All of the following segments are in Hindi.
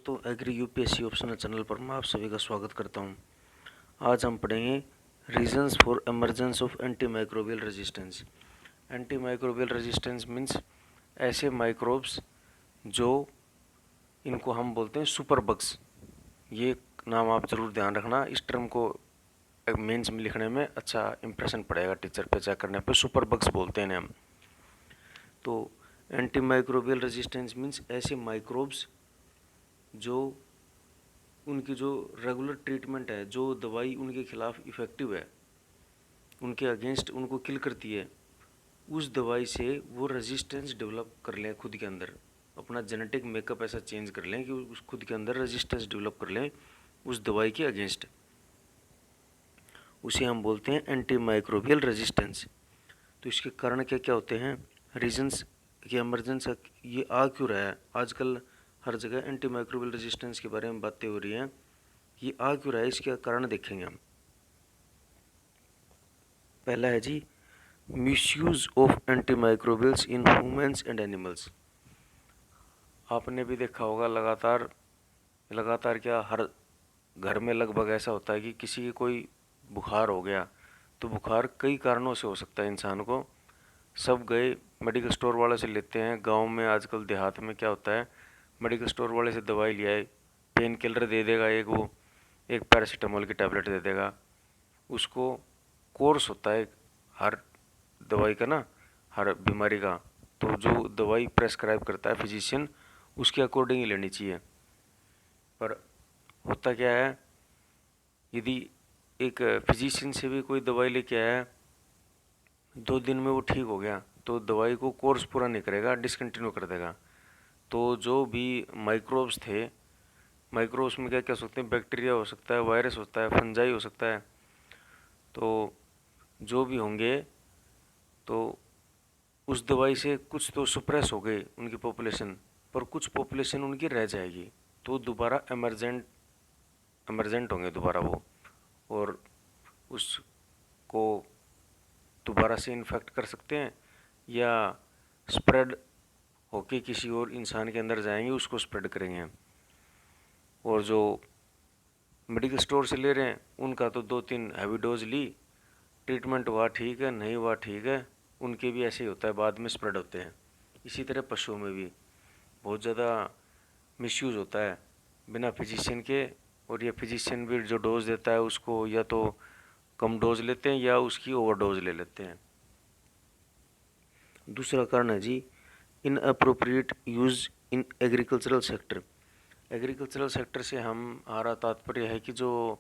दोस्तों, एग्री यूपीएससी ऑप्शनल चैनल पर मैं आप सभी का स्वागत करता हूं। आज हम पढ़ेंगे reasons for emergence of anti microbial resistance. Anti microbial resistance means ऐसे माइक्रोब्स जो इनको हम बोलते हैं सुपर बग्स। ये नाम आप ज़रूर ध्यान रखना, इस टर्म को मेंस में लिखने में अच्छा इंप्रेशन पड़ेगा टीचर पे चेक करने पे। सुपर बग्स बोलते हैं हम। तो एंटी माइक्रोबियल रेजिस्टेंस मीन्स ऐसे माइक्रोब्स जो उनकी जो रेगुलर ट्रीटमेंट है, जो दवाई उनके खिलाफ इफ़ेक्टिव है, उनके अगेंस्ट उनको किल करती है, उस दवाई से वो रेजिस्टेंस डेवलप कर लें खुद के अंदर। अपना जेनेटिक मेकअप ऐसा चेंज कर लें कि उस खुद के अंदर रेजिस्टेंस डेवलप कर लें उस दवाई के अगेंस्ट। उसे हम बोलते हैं एंटी माइक्रोबियल रेजिस्टेंस। तो इसके कारण क्या क्या होते हैं, रीजंस की एमरजेंस ये आ क्यों रहा है। आजकल हर जगह एंटी माइक्रोबियल रेजिस्टेंस के बारे में बातें हो रही हैं। ये आ क्यों रहा है, इसके कारण देखेंगे हम। पहला है जी misuse of anti microbials in humans and animals. आपने भी देखा होगा, लगातार क्या हर घर में लगभग ऐसा होता है कि किसी की कोई बुखार हो गया। तो बुखार कई कारणों से हो सकता है इंसान को। सब गए मेडिकल स्टोर वाले से लेते हैं। गांव में आजकल देहात में क्या होता है, मेडिकल स्टोर वाले से दवाई ले आए, पेन किलर दे देगा, एक पैरासीटामोल की टैबलेट दे देगा। उसको कोर्स होता है हर दवाई का ना, हर बीमारी का। तो जो दवाई प्रेस्क्राइब करता है फिजिशियन, उसके अकॉर्डिंग ही लेनी चाहिए। पर होता क्या है, यदि एक फिजिशियन से भी कोई दवाई लेके आया, 2 दिन में वो ठीक हो गया, तो दवाई को कोर्स पूरा नहीं करेगा, डिसकंटिन्यू कर देगा। तो जो भी माइक्रोब्स थे, माइक्रोब्स में क्या क्या हो सकते हैं, बैक्टीरिया हो सकता है, वायरस होता है, फंजाई हो सकता है। तो जो भी होंगे, तो उस दवाई से कुछ तो सुप्रेस हो गए उनकी पॉपुलेशन, पर कुछ पॉपुलेशन उनकी रह जाएगी। तो दोबारा एमरजेंट होंगे दोबारा वो, और उसको दोबारा से इन्फेक्ट कर सकते हैं, या स्प्रेड होके किसी और इंसान के अंदर जाएंगे, उसको स्प्रेड करेंगे। और जो मेडिकल स्टोर से ले रहे हैं, उनका तो 2-3 हैवी डोज ली, ट्रीटमेंट हुआ ठीक है, नहीं हुआ ठीक है, उनके भी ऐसे ही होता है, बाद में स्प्रेड होते हैं। इसी तरह पशुओं में भी बहुत ज़्यादा मिसयूज़ होता है बिना फिजिशियन के। और ये फिजिशियन भी जो डोज देता है उसको या तो कम डोज लेते हैं या उसकी ओवरडोज ले लेते हैं। दूसरा कारण है जी inappropriate use in agricultural sector. Agricultural sector से हमारा तात्पर्य है कि जो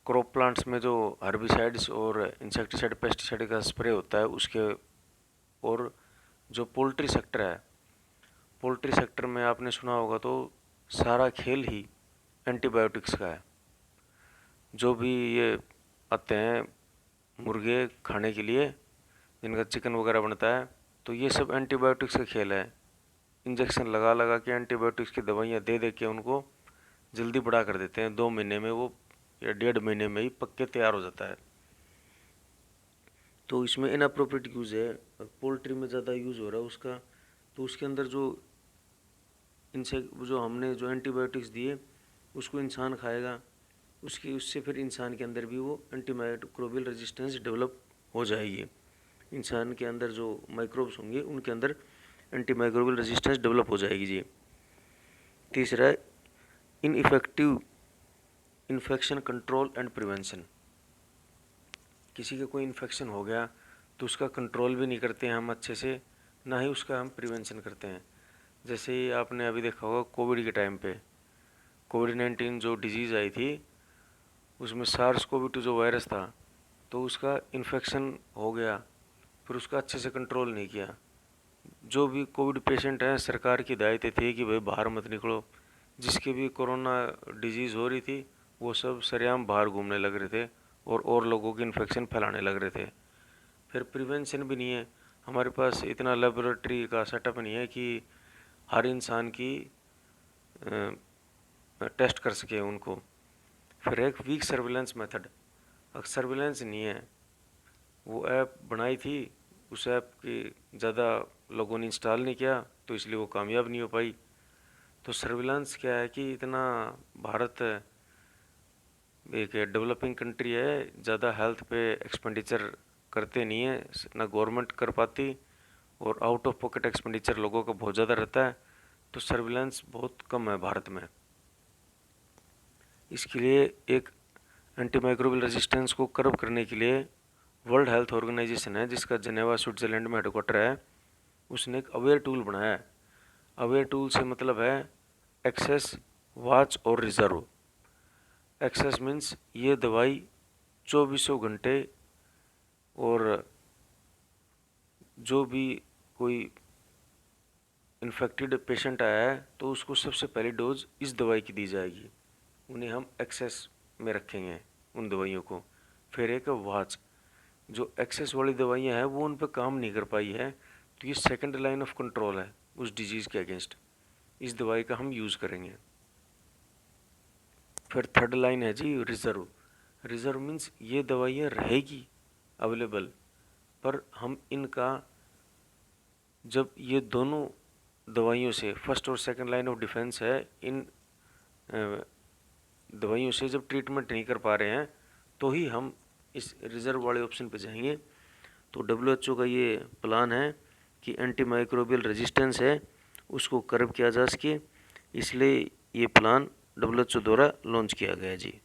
क्रॉप प्लांट्स में जो हर्बिसाइड्स और इंसेक्टिसाइड पेस्टिसाइड का स्प्रे होता है उसके। और जो पोल्ट्री सेक्टर है, पोल्ट्री सेक्टर में आपने सुना होगा, तो सारा खेल ही एंटीबायोटिक्स का है। जो भी ये आते हैं मुर्गे खाने के लिए, जिनका चिकन वगैरह बनता है, तो ये सब एंटीबायोटिक्स का खेल है। इंजेक्शन लगा लगा के एंटीबायोटिक्स की दवाइयाँ दे दे के उनको जल्दी बड़ा कर देते हैं। 2 महीने में वो या 1.5 महीने में ही पक के तैयार हो जाता है। तो इसमें इनअप्रोप्रिएट यूज़ है, पोल्ट्री में ज़्यादा यूज़ हो रहा है उसका। तो उसके अंदर जो हमने जो एंटीबायोटिक्स दिए उसको इंसान खाएगा, उससे फिर इंसान के अंदर भी वो एंटीमाइक्रोबियल रेजिस्टेंस डेवलप हो जाएगी। इंसान के अंदर जो माइक्रोब्स होंगे उनके अंदर एंटीमाइक्रोबियल रेजिस्टेंस डेवलप हो जाएगी जी। तीसरा, ineffective infection control and prevention. किसी का कोई इन्फेक्शन हो गया तो उसका कंट्रोल भी नहीं करते हैं हम अच्छे से, ना ही उसका हम प्रिवेंशन करते हैं। जैसे ही आपने अभी देखा होगा कोविड के टाइम पे, कोविड-19 जो डिजीज़ आई थी, उसमें SARS-CoV-2 जो वायरस था, तो उसका इन्फेक्शन हो गया, फिर उसका अच्छे से कंट्रोल नहीं किया। जो भी कोविड पेशेंट हैं, सरकार की हिदायतें थी कि भाई बाहर मत निकलो। जिसकी भी कोरोना डिजीज़ हो रही थी, वो सब सरेआम बाहर घूमने लग रहे थे और लोगों की इन्फेक्शन फैलाने लग रहे थे। फिर प्रिवेंशन भी नहीं है, हमारे पास इतना लेबोरेटरी का सेटअप नहीं है कि हर इंसान की टेस्ट कर सके उनको। फिर एक वीक सर्विलेंस मेथड, सर्विलेंस नहीं है। वो ऐप बनाई थी, उस ऐप की ज़्यादा लोगों ने इंस्टॉल नहीं किया, तो इसलिए वो कामयाब नहीं हो पाई। तो सर्विलांस क्या है कि इतना भारत एक डेवलपिंग कंट्री है, ज़्यादा हेल्थ पे एक्सपेंडिचर करते नहीं है, ना गवर्नमेंट कर पाती, और आउट ऑफ पॉकेट एक्सपेंडिचर लोगों का बहुत ज़्यादा रहता है, तो सर्विलांस बहुत कम है भारत में। इसके लिए एक एंटीमाइक्रोबियल रेजिस्टेंस को कर्ब करने के लिए वर्ल्ड हेल्थ ऑर्गेनाइजेशन है, जिसका जेनेवा स्विट्जरलैंड में हेडक्वार्टर है, उसने एक अवेयर टूल बनाया है। अवेयर टूल से मतलब है एक्सेस, वॉच और रिजर्व। एक्सेस मीन्स ये दवाई 24 घंटे, और जो भी कोई इन्फेक्टेड पेशेंट आया है तो उसको सबसे पहली डोज इस दवाई की दी जाएगी, उन्हें हम एक्सेस में रखेंगे उन दवाइयों को। फिर एक वॉच, जो एक्सेस वाली दवाइयाँ हैं वो उन पर काम नहीं कर पाई है, तो ये सेकंड लाइन ऑफ कंट्रोल है उस डिजीज़ के अगेंस्ट, इस दवाई का हम यूज़ करेंगे। फिर थर्ड लाइन है जी रिजर्व। रिजर्व मीन्स ये दवाइयाँ रहेगी अवेलेबल, पर हम इनका, जब ये दोनों दवाइयों से, फर्स्ट और सेकंड लाइन ऑफ डिफेंस है, इन दवाइयों से जब ट्रीटमेंट नहीं कर पा रहे हैं तो ही हम इस रिजर्व वाले ऑप्शन पे जाएंगे। तो WHO का ये प्लान है कि एंटी माइक्रोबियल रेजिस्टेंस है उसको कर्ब किया जा सके, इसलिए ये प्लान WHO द्वारा लॉन्च किया गया है जी।